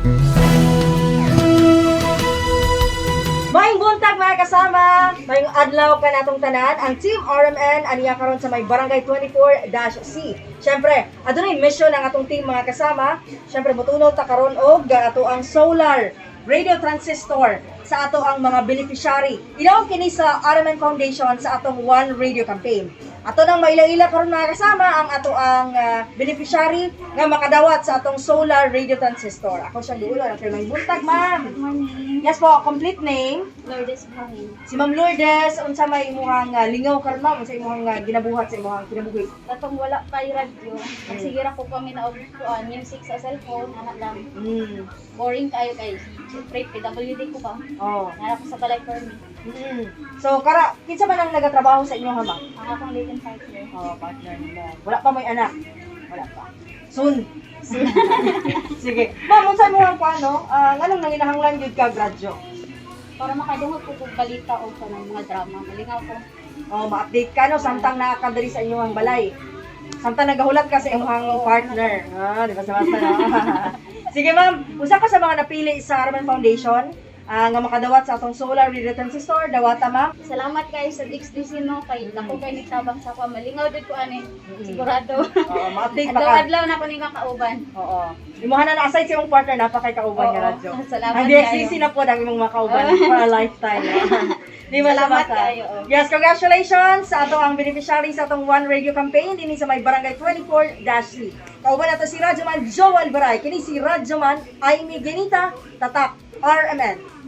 Maayong buntag mga kasama, mayong adlaw ka natong tanan, ang Team RMN aniya karon sa may Barangay 24-C. Syempre, adunay mission ang atong team mga kasama. Syempre motunod ta karon og ato ang solar radio transistor sa ato ang mga beneficiary. Ilaw kini sa RMN Foundation sa atong One Radio campaign. Ato nang maila-ila karon mga kasama ang ato ang beneficiary nga makadawat sa atong solar radio transistor. Ako siyang duulo, ang may buntag ma'am. Good morning. Yes po, complete name. Lourdes Buhangin. Si Ma'am Lourdes, unsa may imuhang lingaw karon ma'am, unsa imuhang ginabuhat sa imuhang kinabuhi? Katong wala pa yung radyo. Magsigira ko kami na og music sa cellphone, anak lang. Boring kayo kay siyempre PWD ko ba? Oh. Nara ko sa balay permit. So kinsa man ang nagatrabaho sa inyo ha ma'am? Ang akong living partner. Oh, partner mo. Wala pa may anak. Wala pa. Soon. Sige. Ma'am, unsa mo ang paano? Anong nanginahanglan jud ka gradyo? Para makadungog ko kung balita o sa mga drama. Malingaw ko. Oh, ma-update ka no samtang naa ka diri sa inyong balay. Samtang nagahulat ka sa inyong partner. Di ba sa basta na? Sige ma'am, usa ka sa mga napili sa RMN Foundation nga makadawat sa atong solar radio transistor, dawata ma'am. Salamat kayo sa DXDC no kay dako kay nagtabang sa pa malingaw jud ko ani. Sigurado. Oo, ma-update pa ka. Adlaw na ko ni kakauban. Oo. Imuha na na-aside sa imong partner, napakay kauban nga radyo. Salamat Ang DXCC na po ang imong makauban for a lifetime. Di ba Salamat basta? kayo. Yes, congratulations sa ato ang beneficiary sa atong One Radio campaign dinhi sa may Barangay 24-C. Kauban nato si Radyoman Joel Baray, kini si Radyoman Aimee Genita, tatak RMN.